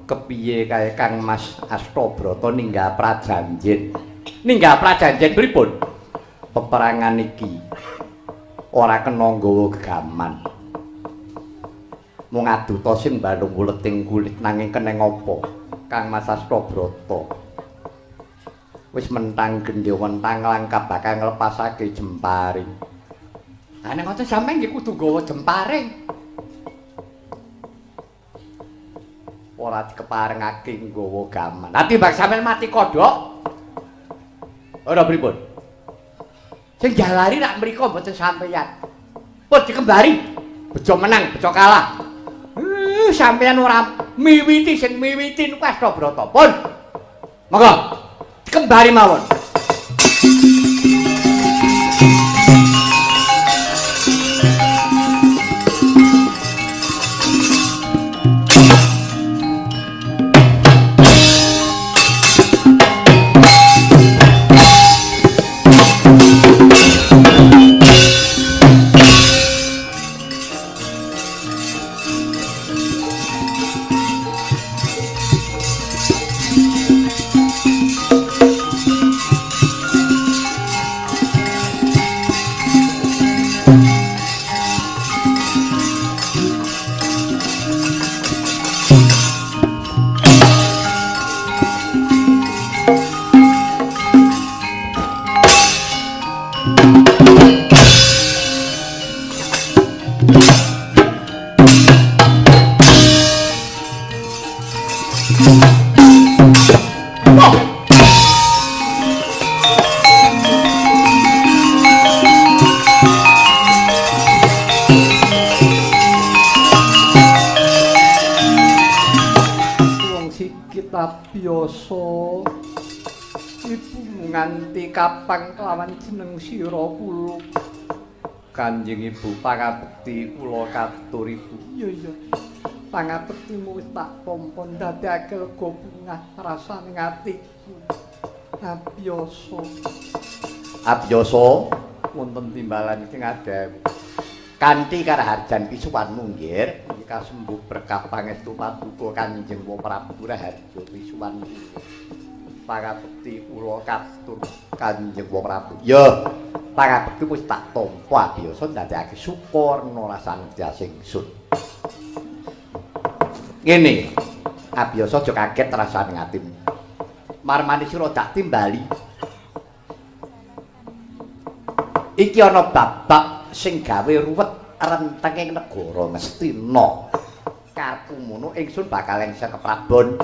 kepiye kae Kang Mas Astabrata ninggal prajanjen. Ninggal prajanjen pripun? Peperangan iki ora kena nggawa gegaman. Mung aduta sing balung kuleting kulit nanging keneng apa? Kang Mas Astabrata wis mentang gendhe wentang langkap bakal nglepasake jemparing. Lah nek ngoten sampeyan nggih kudu nggawa jemparing. Ora dikeparengake nggawa gaman. Lah timbang sampeyan mati kodhok. Ora pripun? Sing jalari rak mriku mboten sampeyan. Pun dikembari. Bejo menang, bejo kalah. Sampeyan ora miwiti sing miwiti niku Astabrata. Pun. Monggo dikembari mawon. Kapang kelawan jeneng sira kula Kanjeng Ibu pangabekti kula katur Ibu. Iya pangabektimu wis tak tampa ndadekake lega bungah rasane atiku. Abiyasa wonten timbalan iki ngadhewe kanthi karaharjan pisuwanmu nggih kasembuh berkah pangestu paduka Kanjeng Prabu Raharja pisuwanmu. Pangabekti kula katur Kanjeng Prabu. Ya, pangabekti wis tak tampa biasa ndadekake sukurna rasane sing ingsun. Ngene, abiyasa aja kaget rasane atimu. Marmane sira dak timbali. Iki ana babak sing gawe ruwet rentenging negara Ngastina. Karepmu ngono ingsun bakal lengser ke Prabon.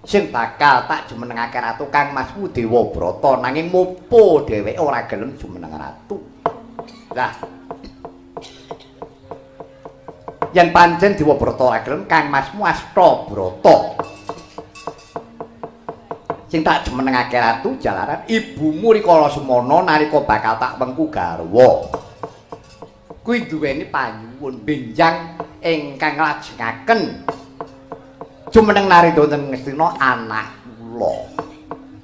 Sing bakal tak jumenengake ratu Kang Masmu Dewabrata nanging mopo dheweke ora gelem jumeneng ratu. Lah yen pancen Dewabrata ora gelem Kang Masmu Astabrata sing tak jumenengake ratu jalaran ibumu rikala semana nalika bakal tak wengku garwa kuwi duweni panyuwun benjang ingkang lajengaken jumeneng narida wonten Ngastina anak kula.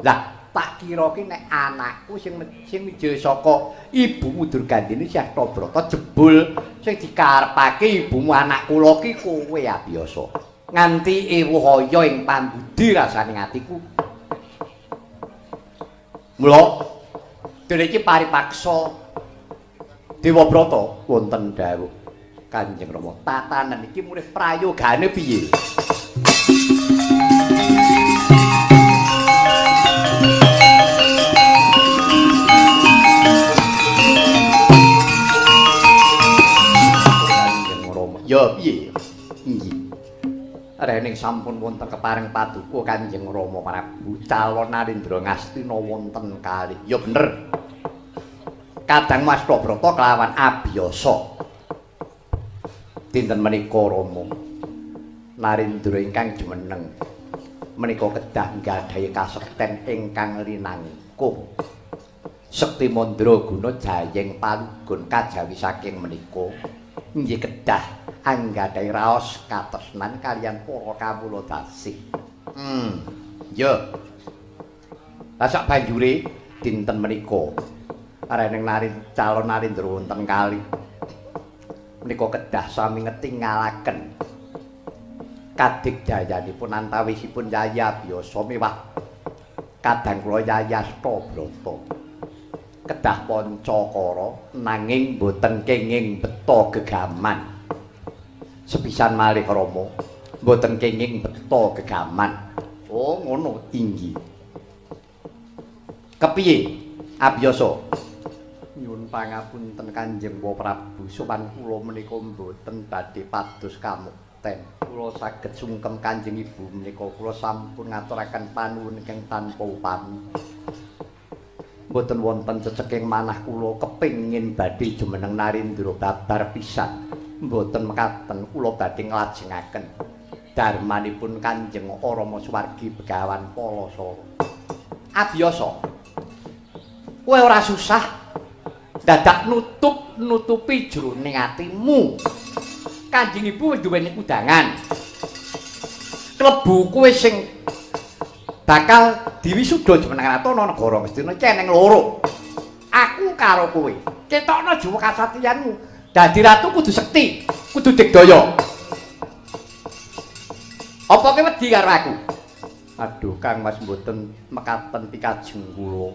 Lah tak kira ki nek anakku sing mijil saka ibumu Durgandini Si Astabrata jebul sing dikarepake ibumu anak kula ki kowe abiyasa. Nganti ewuhaya ing pambudi rasane atiku. Mula dene iki paripaksa Dewabrata wonten dawuh Kanjeng Rama. Tatanan iki mulih prayogane piye? Ya piye? Inggih. Rening sampun wonten kepareng paduka Kanjeng Rama Prabu calon Narendra Ngastina wonten kalih. Ya bener. Kadang Mas Astabrata kelawan abiyasa. Dinten menika Rama Narendra ingkang jumeneng menika kedah nggadahi kasekten ingkang linangkung. Sekti Mandra Guna Jayeng Palugun kajawi saking menika inggih kedah anggadhahi raos katresnan kaliyan para kawula dasih. Ya. Lah sak banjure dinten menika rening calon Narendra wonten kalih menika kedah sami ngetingalaken kadigdayanipun antawisipun Yaya Abiyasa miwah kadang kula Yaya Astabrata kedah Pancakara nanging boten kenging beta gegaman sepisan malih Rama boten kenging beta gegaman. Oh ngono inggih. Kepiye Abiyasa? Nyuwun pangapunten Kanjeng Prabu, sopan kula menika mboten badhe pados kamukten. Kula saged sungkem Kanjeng Ibu menika kula sampun ngaturaken panuwun ingkang tanpa upami. Mboten wonten ceceking manah kula kepingin badhe jumeneng Narendra babar pisan. Mboten mekaten kula badhe nglajengaken darmanipun Kanjeng Rama Suwargi Begawan Palasara. Abiyasa, kowe ora susah dadak nutupi jroning atimu. Kanjeng Ibu duweni kudangan. Klebu kowe sing bakal diwisuda jumeneng Ratana Negara Ngastina ceneng loro. Aku karo kowe. Ketokno jiwa kasatriyanmu. Dadi ratu kudu sekti, kudu digdaya. Apa kowe wedi karo aku? Aduh Kang Mas mboten mekaten pikajeng kula.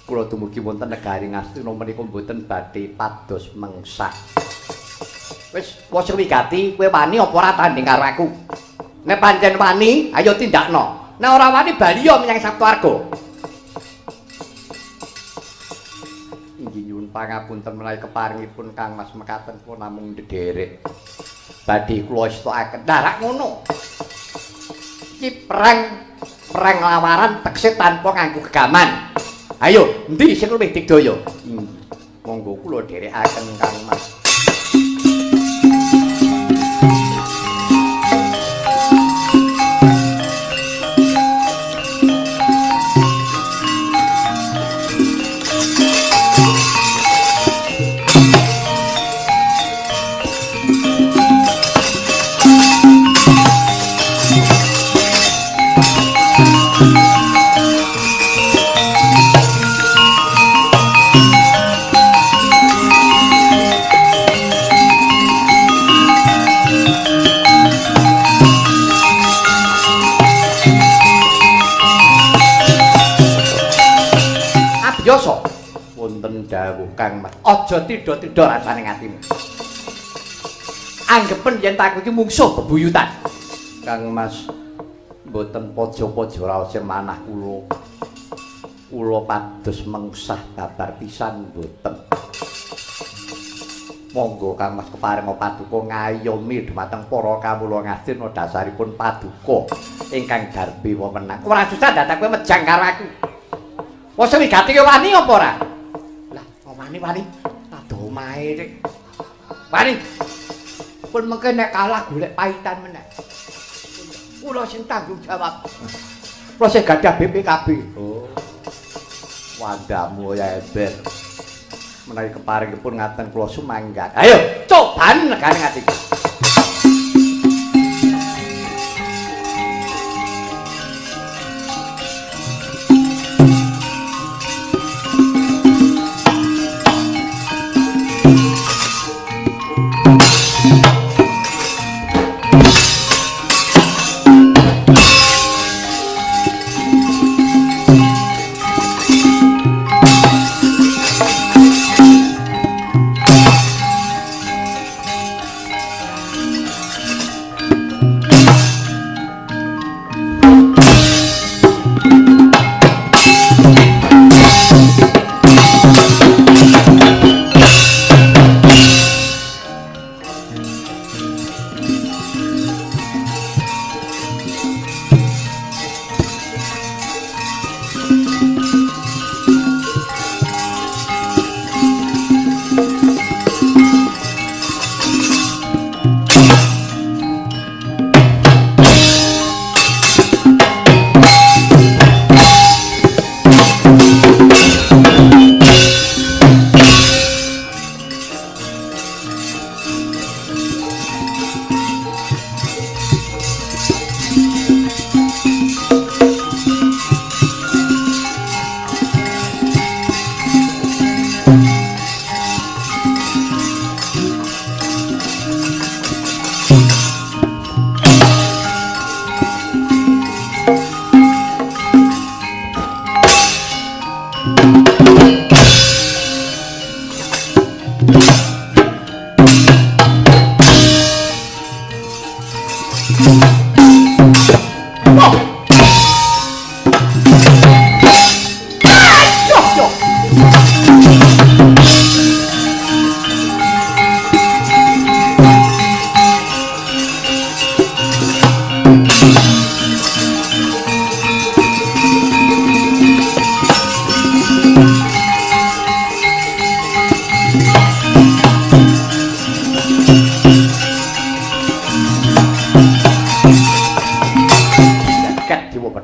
Kula dumugi wonten negari Ngastina menika mboten badhe pados mengsah. Wis wis wigati kowe wani apa ora tanding karo aku? Nek pancen wani, ayo tindakno. Nek ora wani baliya menyang Saptawarga. Inggih nyuwun pangapunten menawi keparingipun Kang Mas mekaten kula namung ndederek. Badhe kula istokaken. Darak ngono. Iki perang lawaran tekse tanpa nganggo gegaman. Ayo, endi sing luwih digdaya? Monggo kula dherekaken Kang Mas. Wonten dawuh Kang Mas, aja tida-tida rasane atimu. Anggepen yen tak iki mungsuh bebuyutan. Kang Mas, mboten pojo-pojo raos manah kula. Kula pados mengsah babar pisan mboten. Monggo Kang Mas keparing paduka ngayomi dhumateng para kawula Ngastina dasaripun paduka ingkang darbe wewenang. Ora susah dadak kowe mejang karo aku. Wes wigati kowe wani apa ora? Lah, wani. Aduh omahe Dik. Wani. Pun mengke nek kalah golek paitan meneh. Kula sing tanggung jawab. Kula sing gadah BPKB. Oh. Wandamu ya ember. Menawi keparingipun ngaten kula sumanggat. Ayo, coban negane atiku.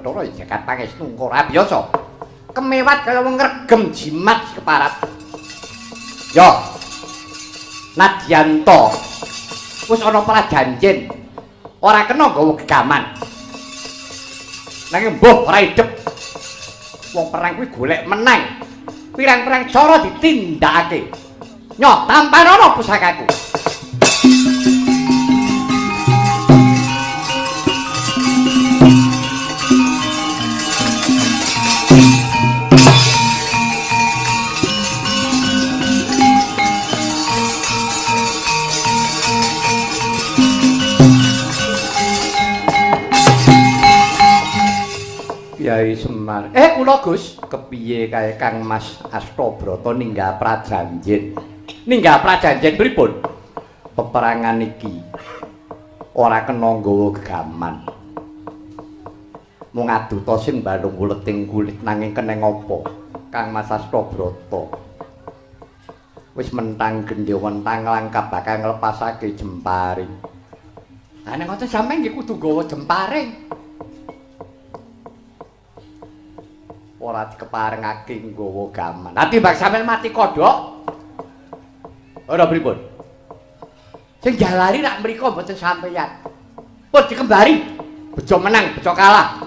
Bathara jagat pangestu ora biasa. Kemewat kaya wong ngregem jimat keparat. Yo. Nadyanto wis ana prajanjen. Ora kena nggawa gegaman. Nanging mbuh ora idep. Wong perang kuwi golek menang. Pirang-pirang cara ditindakake. Nyoh tampanono pusakaku. Kyai Semar. Kula Gus, kepiye kae Kang Mas Astabrata ninggah prajanjen? Ninggah prajanjen pripun? Peperangan iki ora kena nggawa gegaman. Mung aduta sing balung kuleting kulit nanging keneng apa? Kang Mas Astabrata. Wis mentang gendhe wentang langkap bakal nglepasake jemparing. Lah nek ngoten sampeyan nggih kudu nggawa jemparing. Ora dikeparengake nggawa gaman. Ati mbak sampeyan mati kodhok. Ora pripun? Sing jalari rak mriku mboten sampeyan. Pun dikembari. Bejo menang, bejo kalah.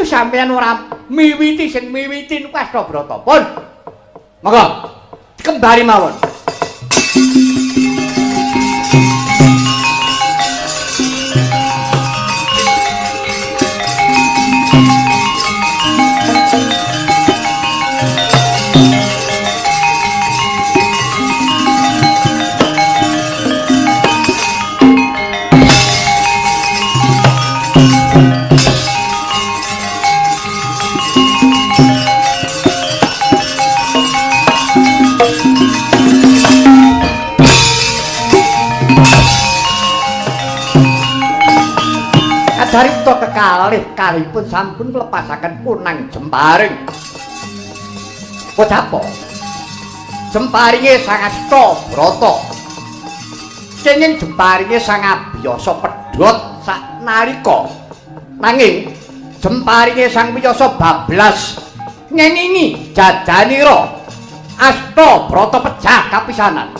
Sampeyan ora miwiti sing miwiti niku Astabrata. Pun. Monggo dikembari mawon. Daripta kekalih kalihipun sampun nglepasaken punang jemparing. Kodapa? Jemparinge Sang Astabrata. Kenging jemparinge Sang Abiyasa pedhot saknalika. Nanging jemparinge Sang Wiyasa bablas ngeningi jajanira. Astabrata pecah kapisanan.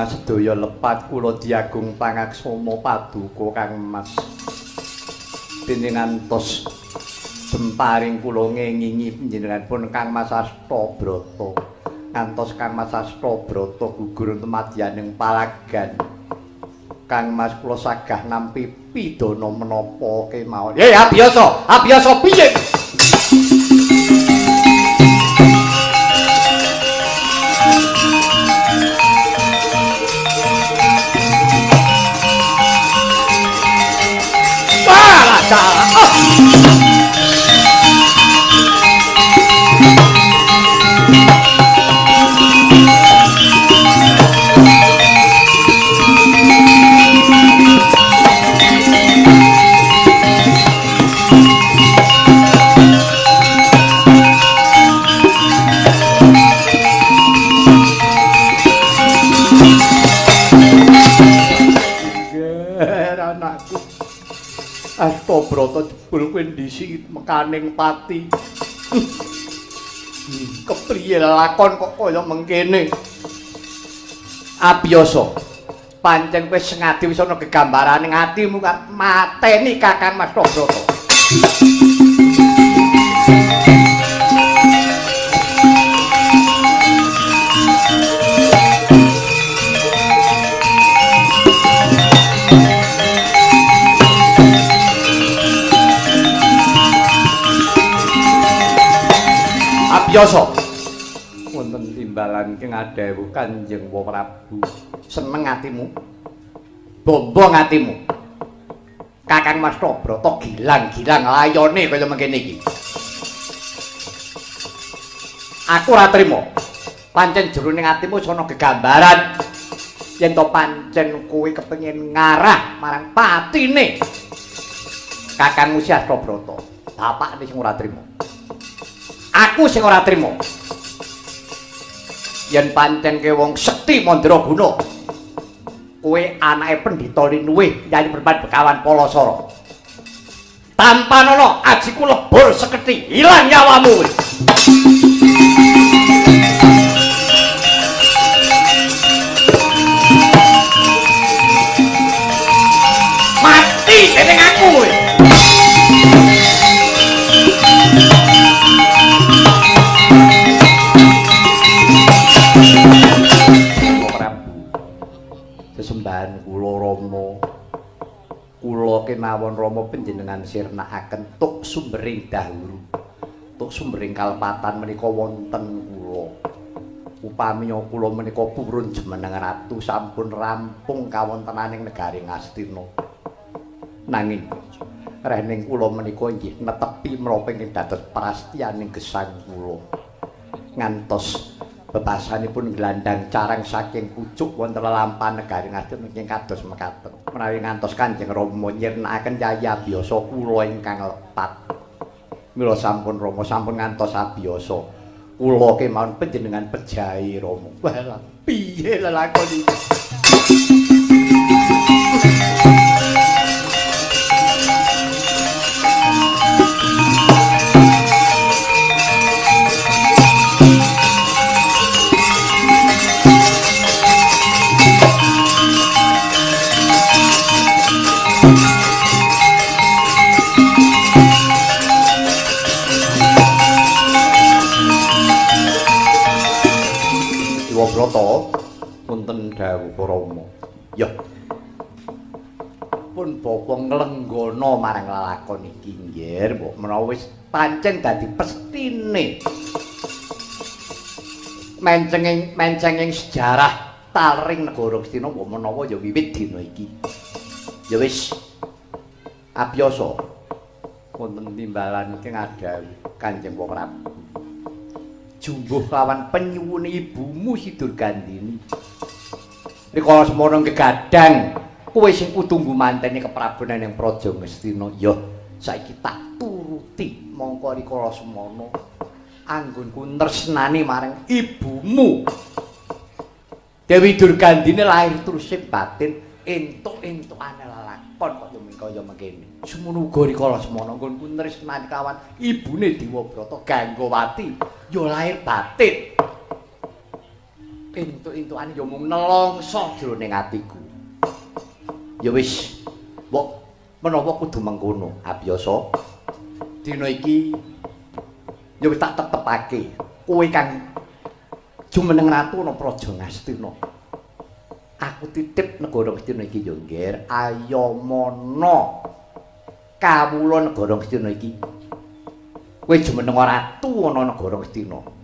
Sedaya lepat kula diagung pangaksama paduka Kang Mas. Pinjenengantos jemparing kula ngengingi panjenenganipun Kang Mas Astabrata. Ngantos Kang Mas Astabrata gugur temadyaning palagan. Kang Mas kula sagah nampi pidana menapa kemawon. Abiyasa piye? Astabrata jebul kowe ndisi mekaning pati. Kepriye lakon kok kaya mengkene? Abiyasa. Pancen kowe sengadi wis ana gegambaran ning atimu kan mateni Kakang Mas Astabrata. Abiyasa wonten timbalan ing adhewu Kanjeng Prabu. Seneng atimu? Bombong atimu. Kakang Mas Prabrata gilang-gilang layone kaya mengkene iki. Aku ora trima. Pancen jroning atimu sono gegambaran yen to pancen kuwi kepengin ngarah marang patine Kakang Musyah Prabrata. Bapakne sing ora trima. Aku sing ora trima. Yen pancen ke wong sekti Mandraguna, kowe anake Pendhita Linuwih Yayi Perban Bekawan Palasara. Tanpa nono ajiku lebur seketi ilang nyawamu. Mati dening aku. Sesembahan kula Rama, kula kemawon Rama panjenengan sirnakaken tuk sumbering dahulu, tuk sumbering kalepatan menika wonten kula. Upami kula menika purun jumeneng ratu sampun rampung kawontenaning negari Ngastina. Nanging rehning kula menika inggih netepi menapa ingkang dados prastiyaning gesang kula. Ngantos bebasanipun gelandang carang saking pucuk wonten lelampahan negari Ngastina ingkang kados mekaten. Menawi ngantos Kanjeng Rama nyirnakaken Yayi Abiyasa kula ingkang lepat. Mila sampun Rama sampun ngantos abiyasa. Kula kemawon panjenengan pejahi Rama. Wah, piye lelakon iki? Brata wonten dawuh Rama. Ya. Pun bapa nglenggana marang lelakon iki nggih, mbok menawa wis pancen dadi pestine. Mencenging sejarah taring negara Ngastina mbok menawa ya wiwit dina iki. Ya wis. Abiyasa wonten timbalan ing adhawuh Kanjeng Prabu. Jumbuh lawan penyuwune ibumu Sidur Gandini. Rikala semono kegadang kowe sing kudu ngumanteni keprabanan ing Praja Ngastina. Ya, saiki tak turuti mongko rikala semono anggonku tresnani marang ibumu. Dewi Durgandini lahir terus batin entuk-entukane lelakon kaya mengkene. Semono uga rikala semana nggonku tresnani kawan ibune Dewabrata Ganggawati ya lahir batin. Entuk-entukane ya mung nelongso jroning atiku. Ya wis, mbok menawa kudu mengkono, Abiyasa. Dina iki ya wis tak tetepake. Kowe kang jumeneng ratu ana Praja Ngastina. Aku titip negara Ngastina iki ya nggih, ayamana kawula negara Ngastina iki. Kowe jumeneng ratu ana negara Ngastina.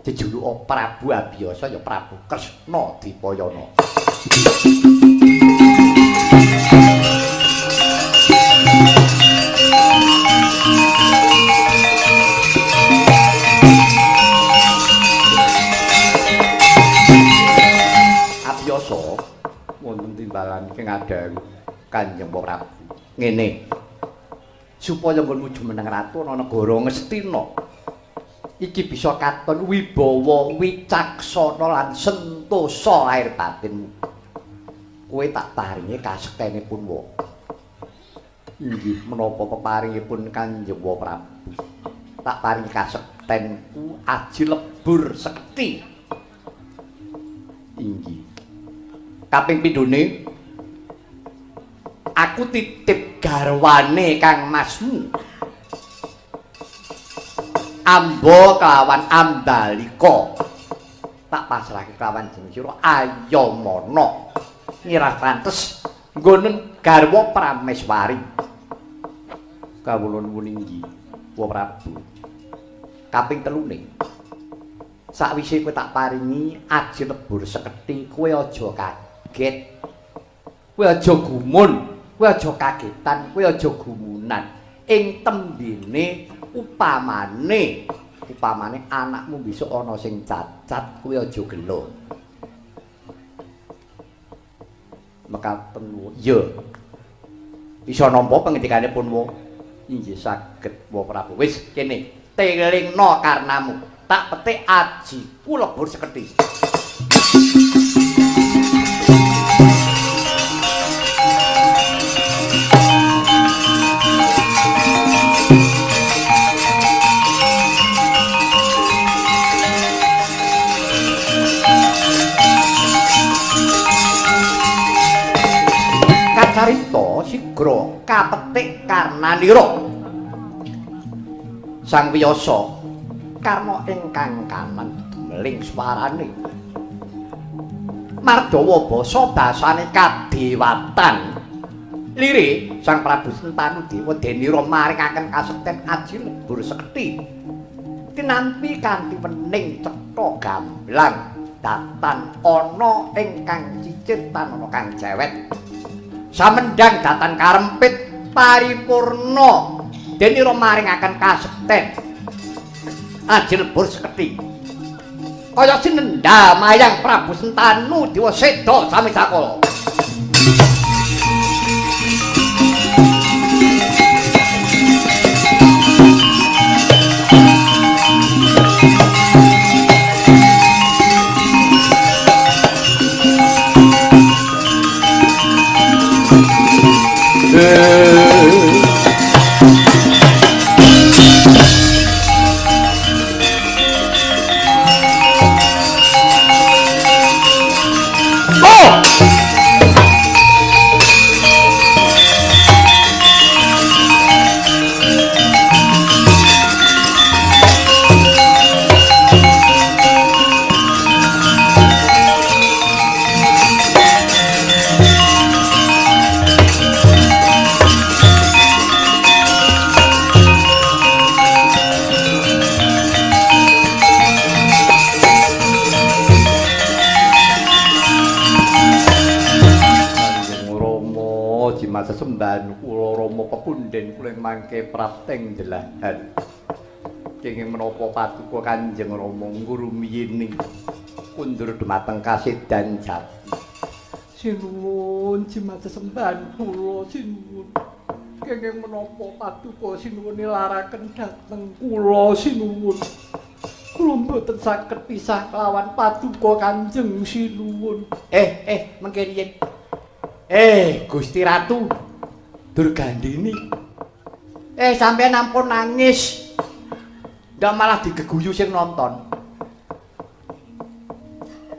Jejuluk Prabu Abiyasa ya Prabu Kresna Dipayana. Abiyasa wonten timbalan ing adhawuh Kanjeng Prabu. Ngene. Supaya nggonmu jumeneng ratu ana negara Ngastina. Iki bisa katon wibawa, wicaksana lan sentosa lahir batinmu. Kowe tak paringi kasektenipun wa. Inggih menapa peparingipun Kanjeng Prabu. Tak paringi kasektenku aji lebur sekti. Inggih. Kaping pindhone aku titip garwane Kang Masmu. Amba kelawan Ambalika tak pasrahke kelawan jeneng sira Ayamana ngirah pantes nggonen garwa Prameswari. Kawula nuwun inggih, Wa Prabu. kaping 3. Sakwise kowe tak paringi aji lebur sekethi, kowe aja kaget. Kowe aja gumun, kowe aja kagetan, kowe aja gumunan. Ing tembene upamane anakmu besok ana sing cacat, kowe aja gelo. Mekaten wo. Ya. Bisa nampa pengendikane Punwa. Inggih saged Wa Prabu. Wis kene, telingna karnamu. Tak petik ajiku lebur sekethi. Kacarita sigra kapetik karnanira. Sang Wiyasa karna ingkang kanan dumeling swarane. Mardawa basa basane kadewatan. Lire Sang Prabu Sentanu Dewa Denira maringaken kasekten aji lebur sekethi. Tinampi kanthi wening cetha gamblang datan ana ingkang cicir tan ana kang jewet. Samendang datan karempit paripurna Denira maringaken kasekten aji lebur sekethi. Kaya sinendha mayang Prabu Sentanu Dewa Seda sami sakala. Sesembahan kula Rama pepunden kula mangke prapteng delahan. Kenging menapa paduka Kanjeng Rama ngurumiyini kundur dumateng kasedan jati. Sinuwun jimat sesembahan kula sinuwun. Kenging menapa paduka sinuwun nilaraken dhateng kula sinuwun. Kula mboten saged pisah kelawan paduka Kanjeng sinuwun. Mengke riyen. Gusti Ratu Durgandini. Sampeyan ampun nangis. Ndak malah digeguyu sing nonton.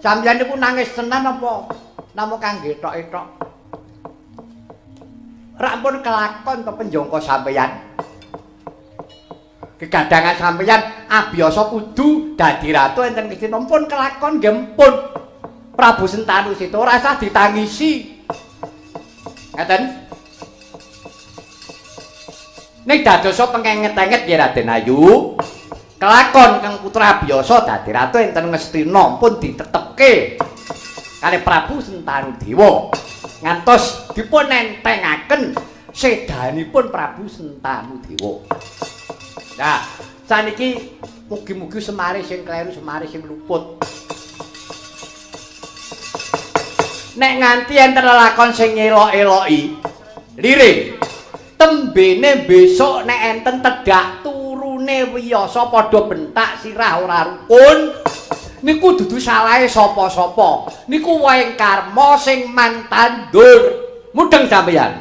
Sampeyan niku nangis tenan apa namung kangge tok-tok? Rampun kelakon to penjangka sampeyan. Kegadangan sampeyan abiyasa kudu dadi ratu enten Kristina pun kelakon nggih pun. Prabu Sentanu Seda ora usah ditangisi. Ngeten. Nek dadosa pengenget-enget ya Raden Ayu. Kelakon kang putra biasa dadi ratu enten Ngastina pun ditetepke kalih Prabu Sentanu Dewa. Ngantos dipun entengaken sedanipun Prabu Sentanu Dewa. Nah, saniki mugi-mugi semari sing kleru, semari sing luput. Nek nganti enten lelakon sing ngelok-eloki lire tembene besok nek enten tedak turune Wiyasa padha bentak sirah ora rukun niku dudu salahe sapa-sapa niku wae karma sing mantandur mudeng sampeyan.